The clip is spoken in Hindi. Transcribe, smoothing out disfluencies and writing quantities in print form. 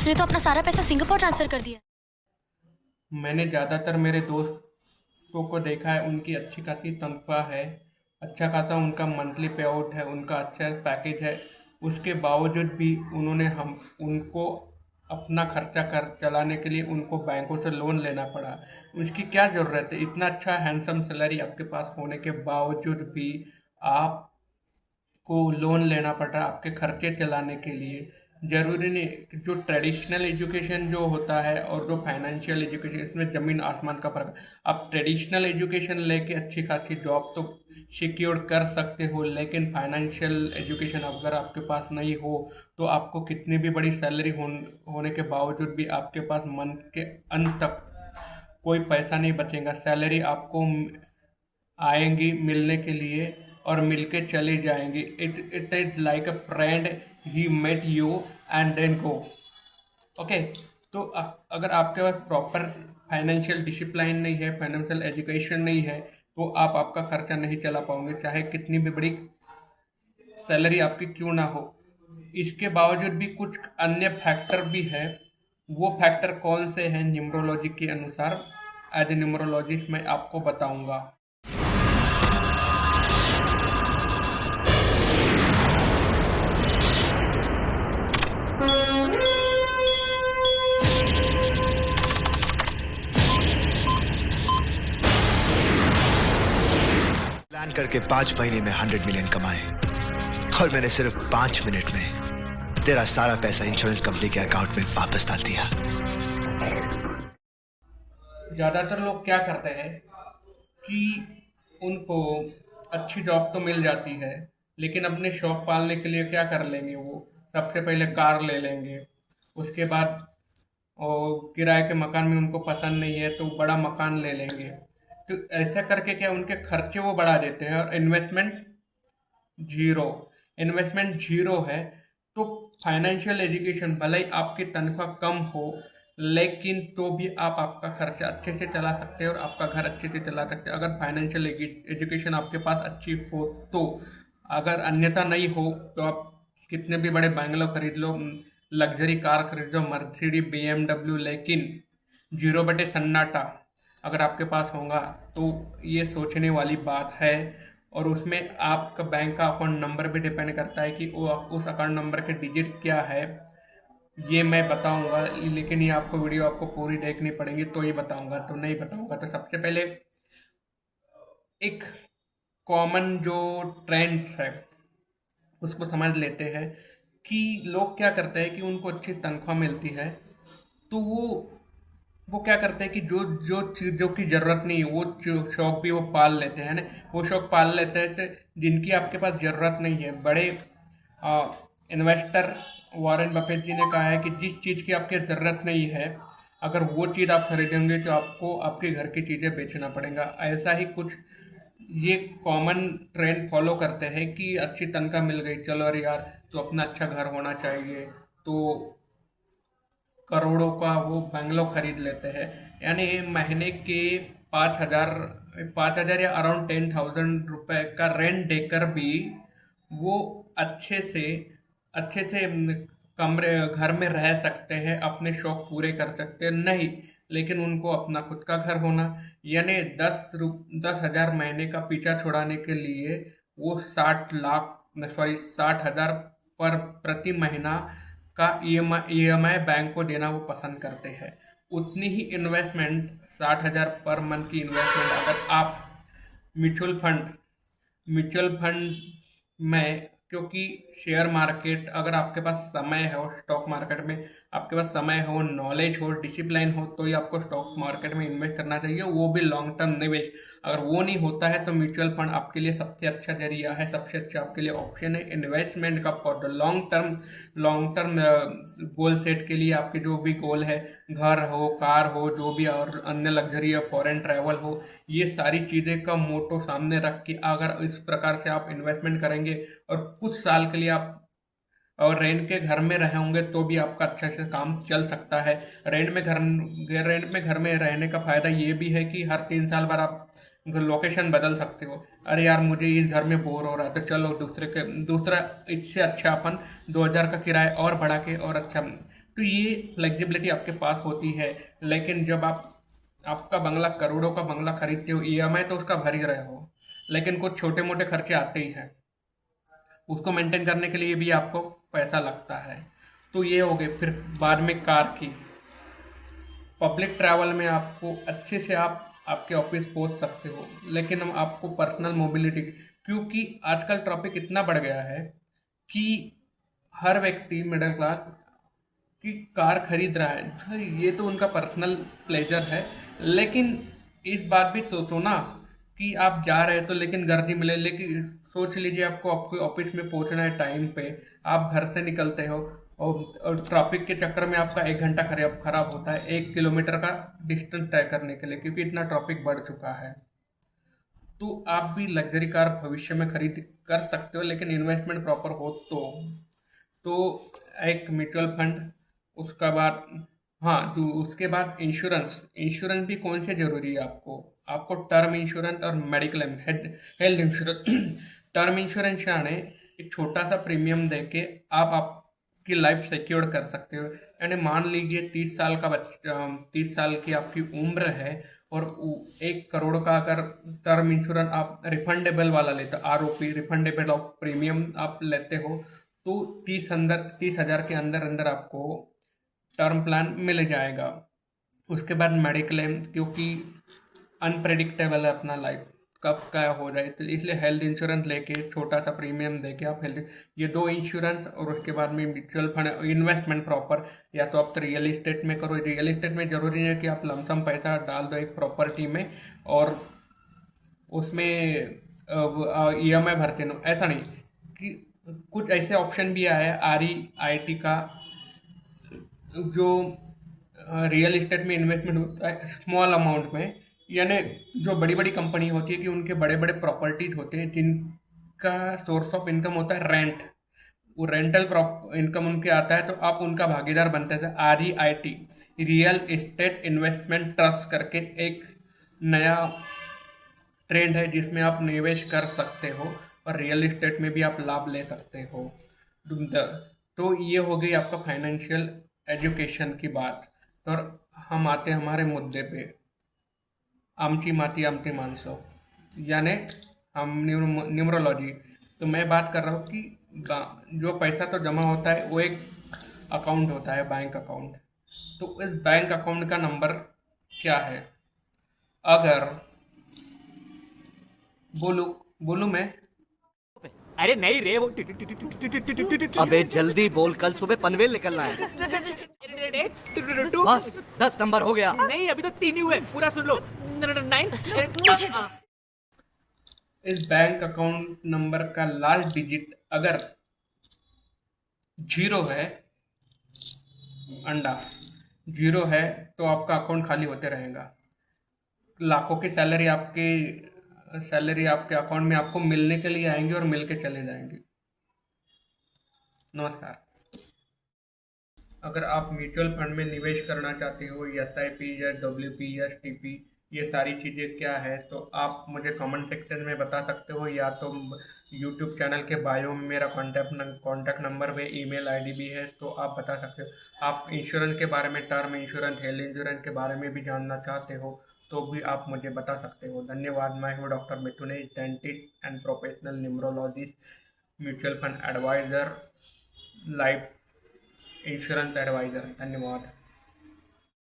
उसने तो अपना सारा पैसा सिंगापुर ट्रांसफर कर दिया। मैंने ज़्यादातर मेरे दोस्तों को देखा है, उनकी अच्छी खासी तनख्वाह है, अच्छा खासा उनका मंथली पे आउट है, उनका अच्छा पैकेज है। उसके बावजूद भी उन्होंने हम उनको अपना खर्चा कर चलाने के लिए उनको बैंकों से लोन लेना पड़ा। उसकी क्या ज़रूरत है? इतना अच्छा हैंडसम सैलरी आपके पास होने के बावजूद भी आप को लोन लेना पड़ रहा है आपके खर्चे चलाने के लिए। ज़रूरी नहीं कि जो ट्रेडिशनल एजुकेशन जो होता है और जो फाइनेंशियल एजुकेशन, इसमें ज़मीन आसमान का फ़र्क है। आप ट्रेडिशनल एजुकेशन लेके अच्छी खासी जॉब तो सिक्योर कर सकते हो, लेकिन फाइनेंशियल एजुकेशन अगर आपके पास नहीं हो तो आपको कितनी भी बड़ी सैलरी होने के बावजूद भी आपके पास मंथ के अंत तक कोई पैसा नहीं बचेगा। सैलरी आपको आएंगी मिलने के लिए और मिलके चली जाएंगी। It is like a friend, he met you and then go. Okay. तो अगर आपके पास प्रॉपर फाइनेंशियल डिसिप्लिन नहीं है, फाइनेंशियल एजुकेशन नहीं है, तो आप आपका खर्चा नहीं चला पाओगे, चाहे कितनी भी बड़ी सैलरी आपकी क्यों ना हो। इसके बावजूद भी कुछ अन्य फैक्टर भी है। वो फैक्टर कौन से हैं न्यूमरोलॉजी के अनुसार, एज ए न्यूमरोलॉजिस्ट मैं आपको बताऊंगा। प्लान करके 5 महीने में 100 मिलियन कमाए और मैंने सिर्फ 5 मिनट में तेरा सारा पैसा इंश्योरेंस कंपनी के अकाउंट में वापस डाल दिया। ज़्यादातर लोग क्या करते हैं कि उनको अच्छी जॉब तो मिल जाती है, लेकिन अपने शौक पालने के लिए क्या कर लेंगे, वो सबसे पहले कार ले लेंगे। उसके बाद और किराए के मकान में उनको पसंद नहीं है तो बड़ा मकान ले लेंगे। तो ऐसा करके क्या उनके खर्चे वो बढ़ा देते हैं और जीरो इन्वेस्टमेंट जीरो है। तो फाइनेंशियल एजुकेशन भले ही आपकी तनख्वाह कम हो, लेकिन तो भी आप आपका खर्चा अच्छे से चला सकते हैं और आपका घर अच्छे से चला सकते हैं, अगर फाइनेंशियल एजुकेशन आपके पास अच्छी हो तो। अगर अन्यथा नहीं हो तो आप कितने भी बड़े बंगलो खरीद लो, लग्जरी कार खरीद लो, मर्सिडीज BMW, लेकिन जीरो बटे सन्नाटा अगर आपके पास होगा तो ये सोचने वाली बात है। और उसमें आपका बैंक का अकाउंट नंबर भी डिपेंड करता है कि वो उस अकाउंट नंबर के डिजिट क्या है, ये मैं बताऊंगा। लेकिन ये आपको वीडियो आपको पूरी देखनी पड़ेगी तो ही बताऊंगा, तो नहीं बताऊंगा। तो सबसे पहले एक कॉमन जो ट्रेंड्स है उसको समझ लेते हैं कि लोग क्या करते हैं कि उनको अच्छी तनख्वाह मिलती है तो वो क्या करते हैं कि जो जो चीज़ों की ज़रूरत नहीं है वो शौक भी वो पाल लेते हैं ना। वो शौक पाल लेते हैं तो जिनकी आपके पास ज़रूरत नहीं है। बड़े इन्वेस्टर वॉरेन बफेट जी ने कहा है कि जिस चीज़ की आपकी ज़रूरत नहीं है, अगर वो चीज़ आप खरीदेंगे तो आपको आपके घर की चीज़ें बेचना पड़ेगा। ऐसा ही कुछ ये कॉमन ट्रेंड फॉलो करते हैं कि अच्छी तनख्वाह मिल गई, चलो अरे यार तो अपना अच्छा घर होना चाहिए, तो करोड़ों का वो बंगलो खरीद लेते हैं। यानी महीने के 5,000 5,000 या अराउंड 10,000 रुपये का रेंट देकर भी वो अच्छे से कमरे घर में रह सकते हैं, अपने शौक पूरे कर सकते हैं। नहीं, लेकिन उनको अपना खुद का घर होना, यानी 10,000 महीने का पीछा छुड़ाने के लिए वो 60,000 पर प्रति महीना का ईएमआई बैंक को देना वो पसंद करते हैं। उतनी ही इन्वेस्टमेंट 60,000 पर मंथ की इन्वेस्टमेंट अगर आप म्यूचुअल फंड म्यूचुअल फंड में, क्योंकि शेयर मार्केट अगर आपके पास समय है और स्टॉक मार्केट में आपके पास समय हो, नॉलेज हो, डिसिप्लिन हो, तो ही आपको स्टॉक मार्केट में इन्वेस्ट करना चाहिए, वो भी लॉन्ग टर्म निवेश। अगर वो नहीं होता है तो म्यूचुअल फंड आपके लिए सबसे अच्छा जरिया है, सबसे अच्छा आपके लिए ऑप्शन है इन्वेस्टमेंट का for the long term goal set के लिए। आपके जो भी गोल है, घर हो, कार हो, जो भी और अन्य लग्जरी या फॉरेन ट्रैवल हो, ये सारी चीज़ें का मोटो सामने रख के अगर इस प्रकार से आप इन्वेस्टमेंट करेंगे और कुछ साल के लिए आप और रेंट के घर में रहे होंगे तो भी आपका अच्छा से काम चल सकता है। रेंट में घर में रहने का फायदा ये भी है कि हर 3 साल बाद आप लोकेशन बदल सकते हो। अरे यार मुझे इस घर में बोर हो रहा है तो चलो दूसरा इससे अच्छा अपन 2,000 का किराया और बढ़ा के और अच्छा तो ये फ्लेक्सिबिलिटी आपके पास होती है। लेकिन जब आपका बंगला, करोड़ों का बंगला खरीदते हो, ईएमआई तो उसका भर ही रहे हो, लेकिन कुछ छोटे मोटे खर्चे आते ही हैं, उसको मेंटेन करने के लिए भी आपको पैसा लगता है। तो ये हो गए। फिर बाद में कार की, पब्लिक ट्रैवल में आपको अच्छे से आपके ऑफिस पहुंच सकते हो, लेकिन हम आपको पर्सनल मोबिलिटी, क्योंकि आजकल ट्रैफिक इतना बढ़ गया है कि हर व्यक्ति मिडिल क्लास की कार खरीद रहा है। तो ये तो उनका पर्सनल प्लेजर है, लेकिन इस बात भी सोचो ना कि आप जा रहे हो तो लेकिन गर्दी मिले। लेकिन सोच लीजिए आपको आपके ऑफिस में पहुंचना है टाइम पे, आप घर से निकलते हो और ट्रैफिक के चक्कर में आपका 1 घंटा खराब होता है 1 किलोमीटर का डिस्टेंस तय करने के लिए, क्योंकि इतना ट्रैफिक बढ़ चुका है। तो आप भी लग्जरी कार भविष्य में खरीद कर सकते हो, लेकिन इन्वेस्टमेंट प्रॉपर हो तो एक म्यूचुअल फंड, उसका बाद, हाँ, तो उसके बाद इंश्योरेंस भी कौन से जरूरी है आपको टर्म इंश्योरेंस और medical health insurance. Term insurance यानी एक छोटा सा प्रीमियम देके आप आपकी लाइफ सिक्योर कर सकते हो। यानी मान लीजिए 30 साल की आपकी उम्र है और 1 करोड़ का अगर टर्म इंश्योरेंस आप रिफंडेबल वाला लेते हो, आरओपी, रिफंडेबल ऑफ प्रीमियम आप लेते हो, तो 30,000 के अंदर अंदर आपको टर्म प्लान मिल जाएगा। उसके बाद मेडिक्लेम, क्योंकि अनप्रेडिक्टेबल है अपना लाइफ, कब क्या हो जाए, तो इसलिए हेल्थ इंश्योरेंस लेके छोटा सा प्रीमियम देके आप हेल्थ, ये 2 इंश्योरेंस, और उसके बाद में म्यूचुअल फंड, इन्वेस्टमेंट प्रॉपर, या तो आप तो रियल इस्टेट में करो। रियल इस्टेट में जरूरी है कि आप लमसम पैसा डाल दो एक प्रॉपर्टी में और उसमें ईएमआई भरते हो। ऐसा नहीं कि कुछ ऐसे ऑप्शन भी आया है REIT का, जो रियल इस्टेट में इन्वेस्टमेंट होता है स्मॉल अमाउंट में, यानी जो बड़ी बड़ी कंपनी होती है कि उनके बड़े बड़े प्रॉपर्टीज होते हैं जिनका सोर्स ऑफ इनकम होता है रेंट, वो रेंटल इनकम उनके आता है, तो आप उनका भागीदार बनते हैं। REIT, real estate investment trust करके एक नया ट्रेंड है जिसमें आप निवेश कर सकते हो और रियल इस्टेट में भी आप लाभ ले सकते हो। तो ये हो गई आपका फाइनेंशियल एजुकेशन की बात। तो हम आते हैं हमारे मुद्दे पे, आमची माती आमती मानसो, यानी हम न्यूमरोलॉजी। तो मैं बात कर रहा हूँ कि जो पैसा तो जमा होता है वो एक अकाउंट होता है, बैंक अकाउंट। तो इस बैंक अकाउंट का नंबर क्या है? अगर बोलू मैं, अरे नहीं रे, वो अबे जल्दी बोल, कल सुबह पनवेल निकलना है। बस 10 नंबर हो गया। नहीं, अभी तो 3 ही हुए, पूरा सुन लो। 9। इस बैंक अकाउंट नंबर का लास्ट डिजिट अगर 0 है, अंडा 0 है, तो आपका अकाउंट खाली होते रहेगा। लाखों की सैलरी आपके अकाउंट में आपको मिलने के लिए आएंगे और मिल के चले जाएंगे। नमस्कार। अगर आप म्यूचुअल फंड में निवेश करना चाहते हो, SIP या WP या STP, ये सारी चीज़ें क्या है, तो आप मुझे कमेंट सेक्शन में बता सकते हो, या तो यूट्यूब चैनल के बायो में मेरा कॉन्टैक्ट नंबर में ईमेल ID भी है, तो आप बता सकते हो। आप इंश्योरेंस के बारे में, टर्म इंश्योरेंस, हेल्थ इंश्योरेंस के बारे में भी जानना चाहते हो तो भी आप मुझे बता सकते हो। धन्यवाद। मैं हूँ doctor Mithunesh, dentist and professional numerologist, mutual fund advisor, life insurance advisor. धन्यवाद।